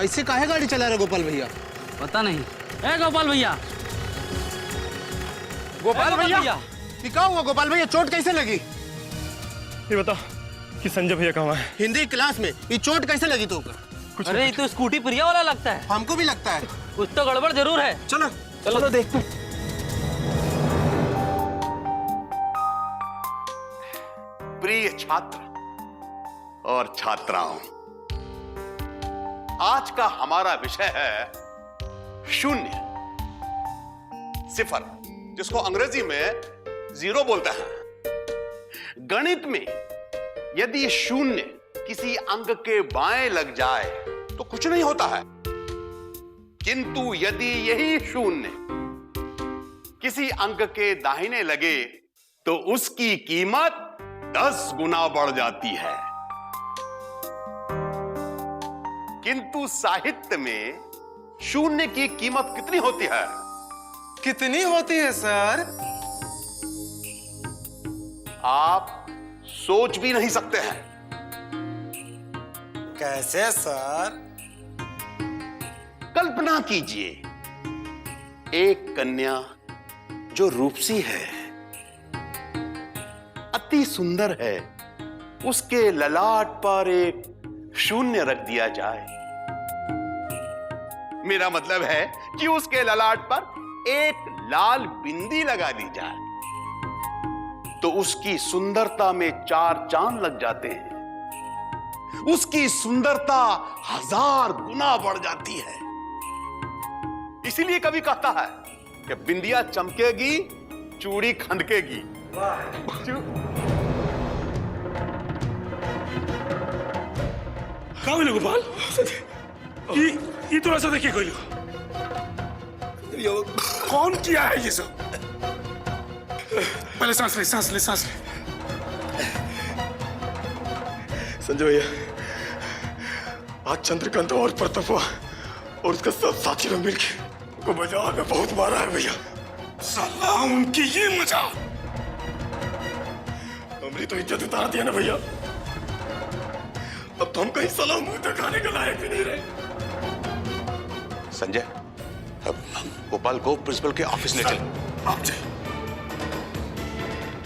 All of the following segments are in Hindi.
ऐसे काहे गाड़ी चला रहे गोपाल भैया? पता नहीं। ए गोपाल भैया, गोपाल भैया क्या हुआ? गोपाल भैया चोट कैसे लगी? ये बता कि संजय भैया कहाँ है? हिंदी क्लास में। ये चोट कैसे लगी तुमको? अरे ये तो स्कूटी प्रिया वाला लगता है। हमको भी लगता है कुछ तो गड़बड़ जरूर है। चलो चलो तो देखते। प्रिय छात्र और छात्राओं, आज का हमारा विषय है शून्य, सिफर, जिसको अंग्रेजी में जीरो बोलते हैं। गणित में यदि शून्य किसी अंक के बाएं लग जाए तो कुछ नहीं होता है, किंतु यदि यही शून्य किसी अंक के दाहिने लगे तो उसकी कीमत 10 गुना बढ़ जाती है। किंतु साहित्य में शून्य की कीमत कितनी होती है? कितनी होती है सर? आप सोच भी नहीं सकते हैं। कैसे सर? कल्पना कीजिए, एक कन्या जो रूपसी है, अति सुंदर है, उसके ललाट पर एक शून्य रख दिया जाए। मेरा मतलब है कि उसके ललाट पर एक लाल बिंदी लगा दी जाए तो उसकी सुंदरता में 4 चांद लग जाते हैं। उसकी सुंदरता 1000 गुना बढ़ जाती है। इसीलिए कवि कहता है कि बिंदिया चमकेगी, चूड़ी खनकेगी। कहाँ मिले गोपाल? ये थोड़ा सा देखिए कोई कौन किया है ये सब? पहले सांस ले, सांस ले, सांस ले। संजय भैया, आज चंद्रकांत और प्रतापा और उसका सब साथी लोग मिलके को बाजार में बहुत मारा है भैया। साला उनकी ये मजा, हमारी तो इज्जत उतार दिया ना भैया। अब तो हम कहीं साला मुंह दिखाने के लायक भी नहीं रहे। संजय, अब गोपाल को प्रिंसिपल के ऑफिस ले चल। आप चल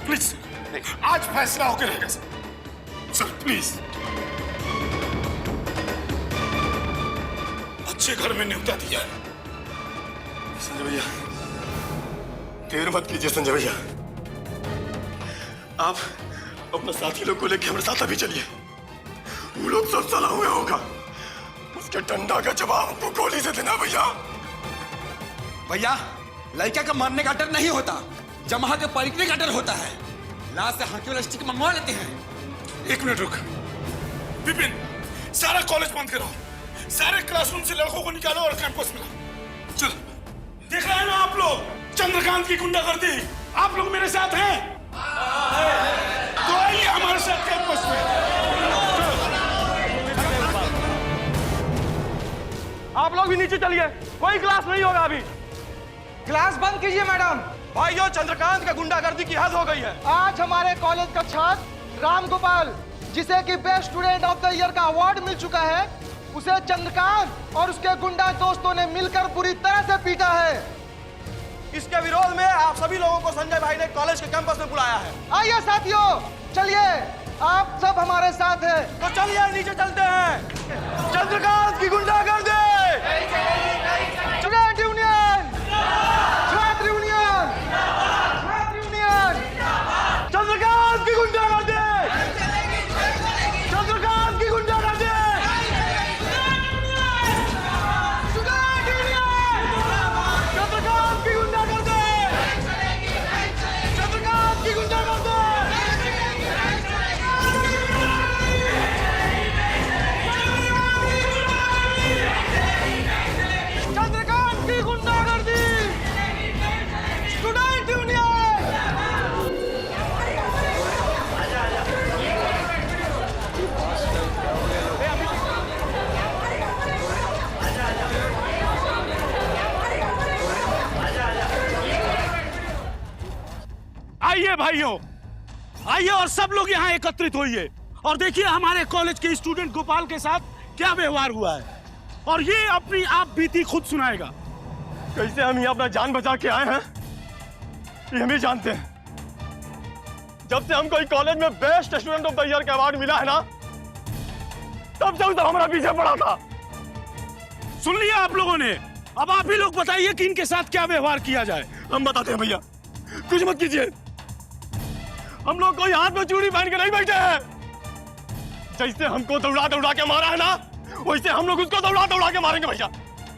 प्लीज, आज फैसला होकर रहेगा सर, प्लीज। अच्छे घर में न्योता दिया है। संजय भैया, देर मत कीजिए संजय भैया। आप अपना साथी लोग को लेकर हमारे साथ अभी चलिए। वो लोग सब सला हुए होगा, उसके डंडा का जवाब हमको गोली से देना भैया। भैया, लड़का का मारने का डर नहीं होता, जमाहा के पलटने का डर होता है। लाश से हाथी वाला स्टिक मंगवा लेते हैं। 1 मिनट रुक। विपिन, सारा कॉलेज बंद करो, सारे क्लासरूम से लड़कों को निकालो और कैंपस में लाओ। चल, देख रहे हैं ना आप लोग चंद्रकांत की गुंडागर्दी? आप लोग मेरे साथ हैं? तो आइए हमारे साथ कैंपस में। आप लोग भी नीचे चलिए, कोई क्लास नहीं होगा अभी। क्लास बंद कीजिए मैडम। भाइयों, चंद्रकांत का गुंडागर्दी की हद हो गई है। आज हमारे कॉलेज का छात्र राम गोपाल, जिसे कि best student of the year का अवार्ड मिल चुका है, उसे चंद्रकांत और उसके गुंडा दोस्तों ने मिलकर बुरी तरह से पीटा है। इसके विरोध में आप सभी लोगों को संजय भाई ने कॉलेज के कैंपस में बुलाया है। आइए साथियों, चलिए, आप सब हमारे साथ हैं। तो चलिए नीचे चलते हैं। चंद्रकांत की गुंडागर्दी। स्टूडेंट यूनियन, छात्र यूनियन, छात्र यूनियन। चंद्रकांत की गुंडागर्दी। चंद्रकांत की गुंडागर्दी। स्टूडेंट यूनियन, चंद्रकांत की गुंडागर्दी। चंद्रकांत की गुंडागर्दी। चंद्रकांत की गुंडागर्दी। Student union. आइए भाइयों, आइए और सब लोग यहाँ एकत्रित होइए और देखिए हमारे कॉलेज के स्टूडेंट गोपाल के साथ क्या व्यवहार हुआ है। और ये अपनी आप बीती खुद सुनाएगा। कैसे हम यहाँ अपना जान बचा के आए हैं ये हम ही जानते हैं। जब से हमको इस कॉलेज में best student of the year का अवार्ड मिला है ना, तब से उसे हमारा पीछे पड़ा था। सुन लिया आप लोगों ने, अब आप ही लोग बताइए कि इनके साथ क्या व्यवहार किया जाए। हम बताते हैं भैया, कुछ मत कीजिए। हम लोग कोई हाथ में चूड़ी पहन के नहीं बैठे हैं। जैसे हमको दौड़ा दौड़ा के मारा है ना, वैसे हम लोग उसको दौड़ा दौड़ा के मारेंगे भैया,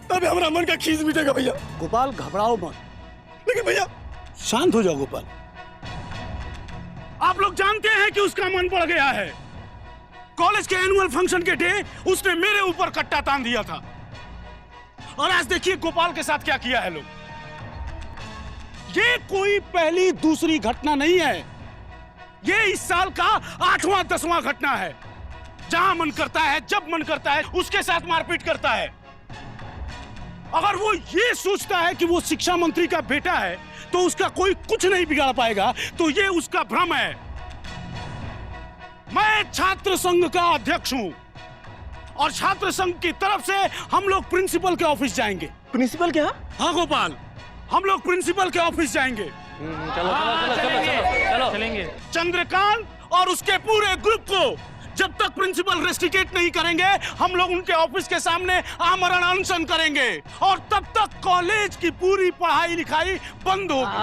तभी हमारा मन का खींच मिटेगा भैया। गोपाल घबराओ मत, लेकिन भैया शांत हो जाओ गोपाल। आप लोग जानते हैं कि उसका मन बढ़ गया है। कॉलेज के एनुअल फंक्शन के डे उसने मेरे ऊपर कट्टा तान दिया था, और आज देखिए गोपाल के साथ क्या किया है लोग। ये कोई पहली दूसरी घटना नहीं है, ये इस साल का 8वां 10वां घटना है। जहां मन करता है, जब मन करता है, उसके साथ मारपीट करता है। अगर वो ये सोचता है कि वो शिक्षा मंत्री का बेटा है तो उसका कोई कुछ नहीं बिगाड़ पाएगा, तो ये उसका भ्रम है। मैं छात्र संघ का अध्यक्ष हूं और छात्र संघ की तरफ से हम लोग प्रिंसिपल के ऑफिस जाएंगे। प्रिंसिपल क्या? हाँ गोपाल, हम लोग प्रिंसिपल के ऑफिस जाएंगे। चलेंगे। चंद्रकांत और उसके पूरे ग्रुप को जब तक प्रिंसिपल रेस्ट्रिकेट नहीं करेंगे, हम लोग उनके ऑफिस के सामने आमरण अनशन करेंगे, और तब तक कॉलेज की पूरी पढ़ाई लिखाई बंद होगी।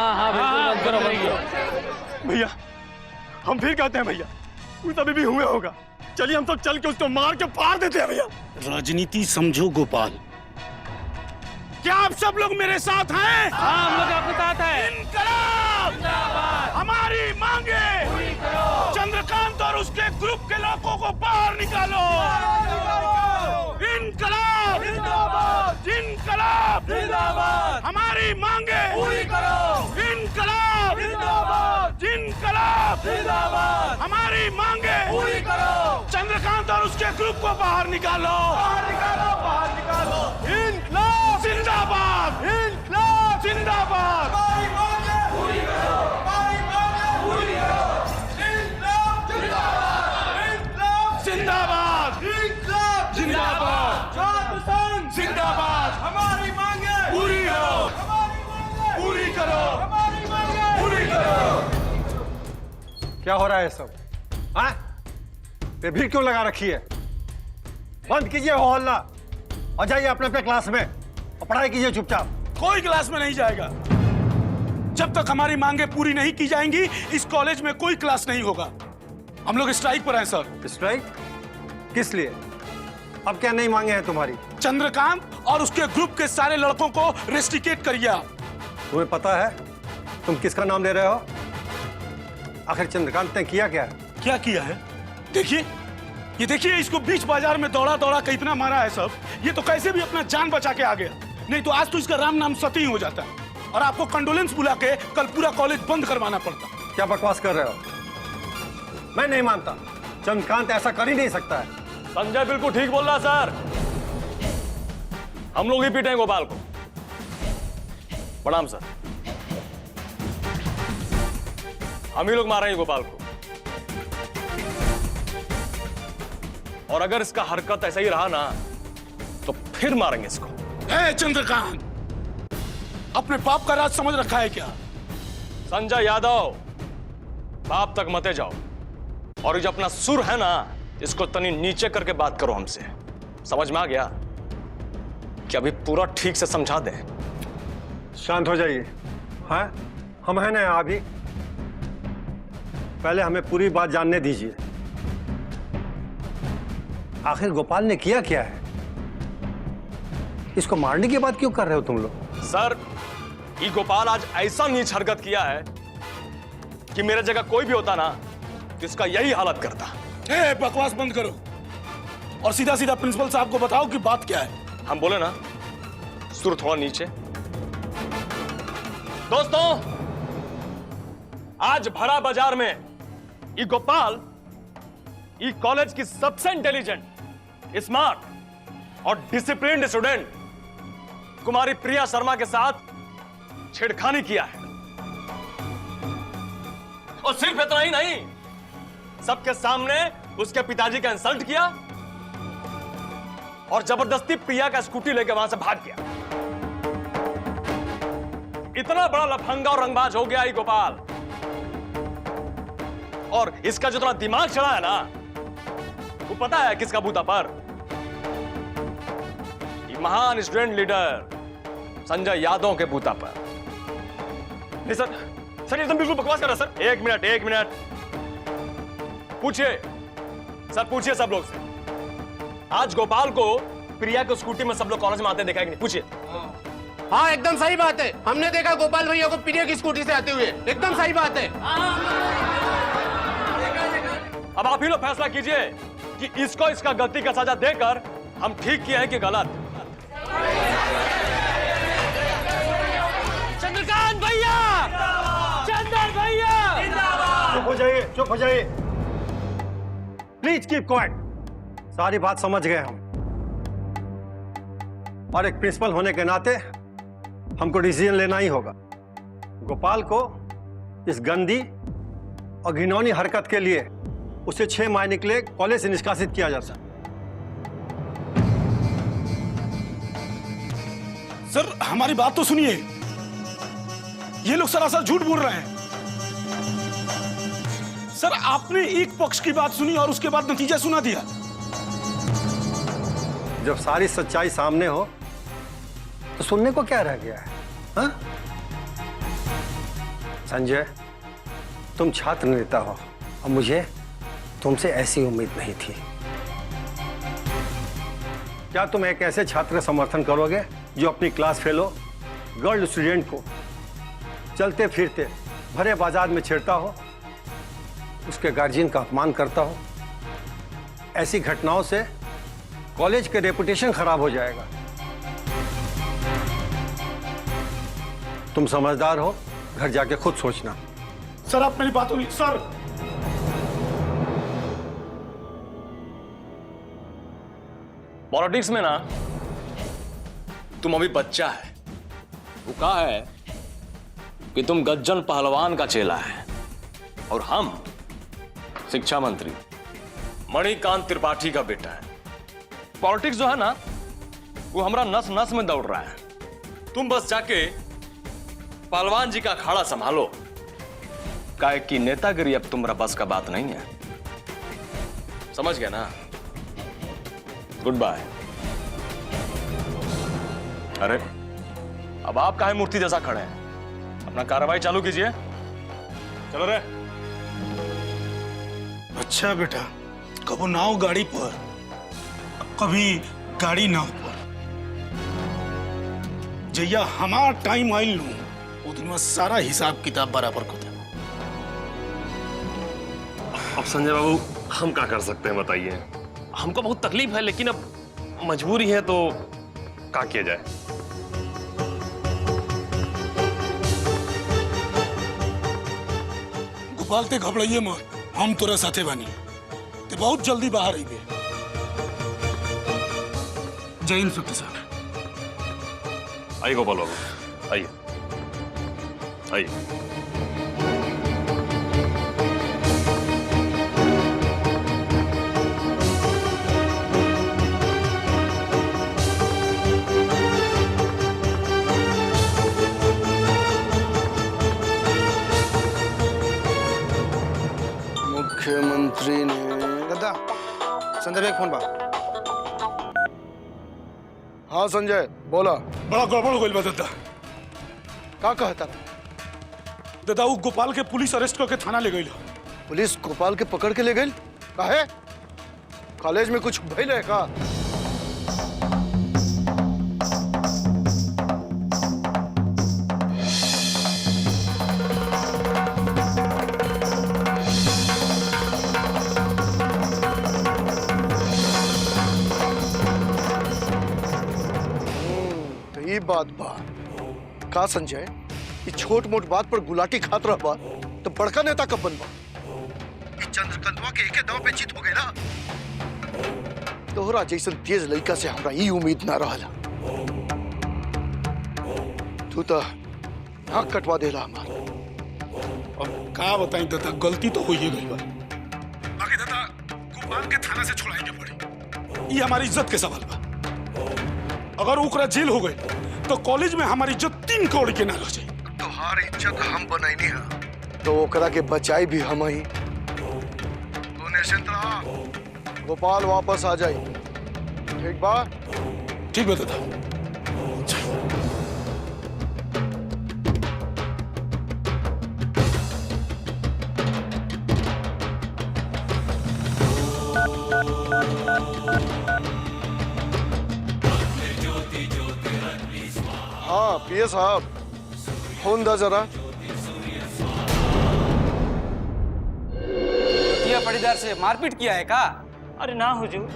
भैया हम फिर कहते हैं भैया, कुछ अभी भी हुए होगा। चलिए हम सब चल के उसको मार के फाड़ देते हैं भैया। राजनीति समझो गोपाल। क्या आप सब लोग मेरे साथ हैं? हाँ, हम लोग आपके साथ हैं। इनकलाब हमारी मांगे। चंद्रकांत और उसके ग्रुप के लोगों को बाहर निकालो। इनकलाब इनकलाब हमारी मांगे पूरी करो। इनकलाब इनकलाब हमारी मांगे पूरी करो। चंद्रकांत और उसके ग्रुप को बाहर निकालो। बाहर निकालो। इनकलाब जिंदाबाद। इनकलाब जिंदाबाद। हमारी मांगे पूरी करो। हमारी मांगे पूरी करो। इनकलाब जिंदाबाद। इनकलाब जिंदाबाद। छात्र संघ जिंदाबाद। हमारी मांगे पूरी करो। हमारी मांगे पूरी करो। हमारी मांगे पूरी करो। क्या हो रहा है सब? हाँ? ये भीड़ क्यों लगा रखी है? बंद कीजिए वो हल्ला और जाइए अपने अपने क्लास में और पढ़ाई कीजिए चुपचाप। कोई क्लास में नहीं जाएगा। जब तक हमारी मांगे पूरी नहीं की जाएंगी, इस कॉलेज में कोई क्लास नहीं होगा। हम लोग स्ट्राइक पर हैं सर। स्ट्राइक? किस लिए? अब क्या नई मांगे हैं तुम्हारी? चंद्रकांत और उसके ग्रुप के सारे लड़कों को रेस्ट्रिकेट करिए। तुम्हें पता है तुम किसका नाम ले रहे हो? आखिर चंद्रकांत ने किया क्या? क्या किया है? देखिए, ये देखिए, इसको बीच बाजार में दौड़ा दौड़ा के इतना मारा है सब। ये तो कैसे भी अपना जान बचा के आ गया, नहीं तो आज तो इसका राम नाम सती हो जाता है और आपको कंडोलेंस बुला के कल पूरा कॉलेज बंद करवाना पड़ता। क्या बकवास कर रहे हो? मैं नहीं मानता, चंद्रकांत ऐसा कर ही नहीं सकता है। संजय बिल्कुल ठीक बोल रहा है सर। हम लोग ही पीटे गोपाल को। प्रणाम सर। हम ही लोग मारेंगे गोपाल को, और अगर इसका हरकत ऐसा ही रहा ना तो फिर मारेंगे इसको। ए चंद्रकांत, अपने बाप का राज समझ रखा है क्या? संजय यादव, बाप तक मते जाओ, और ये जो अपना सुर है ना, इसको तनी नीचे करके बात करो हमसे। समझ में आ गया? कि अभी पूरा ठीक से समझा दें। शांत हो जाइए। हाँ, हम हैं ना यहाँ अभी। पहले हमें पूरी बात जानने दीजिए। आखिर गोपाल ने किया क्या है? इसको मारने की बात क्यों कर रहे हो तुम लोग? सर, ये गोपाल आज ऐसा नीच हरकत किया है कि मेरे जगह कोई भी होता ना तो इसका यही हालत करता। ए, बकवास बंद करो और सीधा सीधा प्रिंसिपल साहब को बताओ कि बात क्या है। हम बोले ना, सुर थोड़ा नीचे। दोस्तों, आज भरा बाजार में ये गोपाल, ये कॉलेज की सबसे इंटेलिजेंट, स्मार्ट और डिसिप्लिन्ड स्टूडेंट कुमारी प्रिया शर्मा के साथ छेड़खानी किया है। और सिर्फ इतना ही नहीं, सबके सामने उसके पिताजी का इंसल्ट किया और जबरदस्ती प्रिया का स्कूटी लेके वहां से भाग गया। इतना बड़ा लफंगा और रंगबाज हो गया ये गोपाल, और इसका जो थोड़ा दिमाग चढ़ा है ना, वो पता है किसका बूता पर? ये महान स्टूडेंट लीडर संजय यादव के बूता पर। नहीं सर, सर एकदम बिल्कुल बकवास कर रहा है सर। एक मिनट पूछिए सर, पूछिए सब लोग से, आज गोपाल को प्रिया के स्कूटी में सब लोग कॉलेज में आते देखा कि नहीं? पूछिए। हाँ एकदम सही बात है, हमने देखा गोपाल भैया को प्रिया की स्कूटी से आते हुए, एकदम सही बात है। अब आप ही लोग फैसला कीजिए कि इसको इसका गलती का सजा देकर हम ठीक किए हैं कि गलत। चंद्रकांत भैया, चंदर भैया, चुप हो जाइए प्लीज, कीप क्वाइट। सारी बात समझ गए हम, और एक प्रिंसिपल होने के नाते हमको डिसीजन लेना ही होगा। गोपाल को इस गंदी और घिनौनी हरकत के लिए उसे 6 महीने के लिए कॉलेज से निष्कासित किया जाता है। सर हमारी बात तो सुनिए, ये लोग सरासर झूठ बोल रहे हैं। सर आपने एक पक्ष की बात सुनी और उसके बाद नतीजा सुना दिया। जब सारी सच्चाई सामने हो तो सुनने को क्या रह गया है? हाँ? संजय, तुम छात्र नेता हो और मुझे तुमसे ऐसी उम्मीद नहीं थी। क्या तुम एक ऐसे छात्र का समर्थन करोगे जो अपनी क्लास फेलो गर्ल स्टूडेंट को चलते फिरते भरे बाजार में छेड़ता हो, उसके गार्जियन का अपमान करता हो? ऐसी घटनाओं से कॉलेज के रेपुटेशन खराब हो जाएगा। तुम समझदार हो, घर जाके खुद सोचना। सर आप मेरी बात सुनिए। सर पॉलिटिक्स में ना तुम अभी बच्चा है। वो कहा है कि तुम गज्जन पहलवान का चेला है, और हम शिक्षा मंत्री मणिकांत त्रिपाठी का बेटा है। पॉलिटिक्स जो है ना, वो हमारा नस नस में दौड़ रहा है। तुम बस जाके पहलवान जी का अखाड़ा संभालो, काहे कि नेतागिरी अब तुम्हारा बस का बात नहीं है। समझ गया ना? Goodbye. अरे अब आप काहे मूर्ति जैसा खड़े हैं? अपना कार्रवाई चालू कीजिए। चलो रे। अच्छा बेटा, कबो नाव गाड़ी पर, कभी गाड़ी नाव पर। जैया हमार टाइम आइल लू, वो दिन में सारा हिसाब किताब बराबर कर दे। अब संजय बाबू हम क्या कर सकते हैं बताइए? हमको बहुत तकलीफ है, लेकिन अब मजबूरी है तो क्या किया जाए? गोपाल ते घबराइए मत, हम तोरा साथे बानी। ते बहुत जल्दी बाहर आइबे। जय इंस्पेक्टर साहब। आइए गोपाल बाबू, आइए आइए। मुख्यमंत्री ने दादा संजय भाई फोन बा। हाँ संजय बोला। बड़ा गड़बड़ हो गई बा दादा। का कहता? दादा वो गोपाल के पुलिस अरेस्ट करके थाना ले गई। पुलिस गोपाल के पकड़ के ले गई? काहे? कॉलेज में कुछ भइल है का? बात बा का संजय, ये छोट मोट बात पर गुलाटी खात रह बा तो बड़का नेता कब बनबा? चंद्रकांतवा के एके दांव पे जीत हो गए ना। तोहरा जैसन तेज लड़का से हमरा ई उम्मीद ना रहला। तू तो नाक कटवा देला हमार। अब का बताई दादा, गलती तो हो ही गई बा। बाकी दादा गोपाल के थाना से छुड़ाएंगे पड़ी, ये हमारी इज्जत के सवाल बा। अगर ओकरा जेल हो गए तो कॉलेज में हमारी इज्जत 3 करोड़ के नाल हो जाए। तोहार इज्जत हम बनैनी है तो ओकरा के बचाई भी हम ही। तू निश्चिंत रहा, गोपाल वापस आ जाई। ठीक बा? ठीक बता था। हाँ पीए साहब, फोन दा जरा। किया पड़ीदार से मारपीट किया है का? अरे ना हुजूर,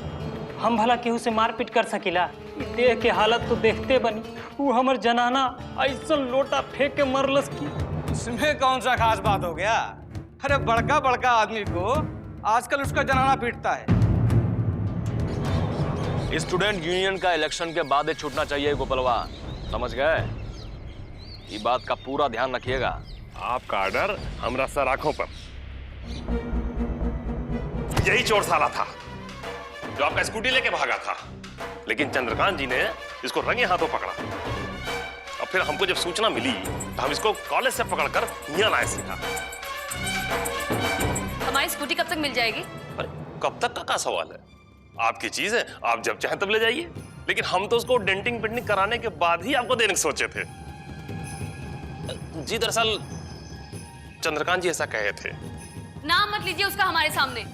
हम भला केहू से मारपीट कर सकिला? इ देह के हालत तो देखते बनी। वो हमर जनाना ऐसा लोटा फेंक के मरलस की। इसमें कौन सा खास बात हो गया? अरे बड़का बड़का आदमी को आजकल उसका जनाना पीटता है। स्टूडेंट यूनियन का इलेक्शन के बाद ही छूटना चाहिए गोपालवा, समझ गए? ये बात का पूरा ध्यान रखिएगा। आपका ऑर्डर हमरा सर आंखों पर। यही चोर साला था जो आपका स्कूटी लेके भागा था, लेकिन चंद्रकांत जी ने इसको रंगे हाथों पकड़ा। और फिर हमको जब सूचना मिली तो हम इसको कॉलेज से पकड़कर यहाँ लाए सीखा। हमारी स्कूटी कब तक मिल जाएगी? अरे कब तक का सवाल है? आपकी चीज है, आप जब चाहें तब ले जाइए। लेकिन हम तो उसको डेंटिंग पेंटिंग कराने के बाद ही आपको देने के सोचे थे। जी दरअसल चंद्रकांत जी ऐसा कहे थे। नाम मत लीजिए उसका हमारे सामने।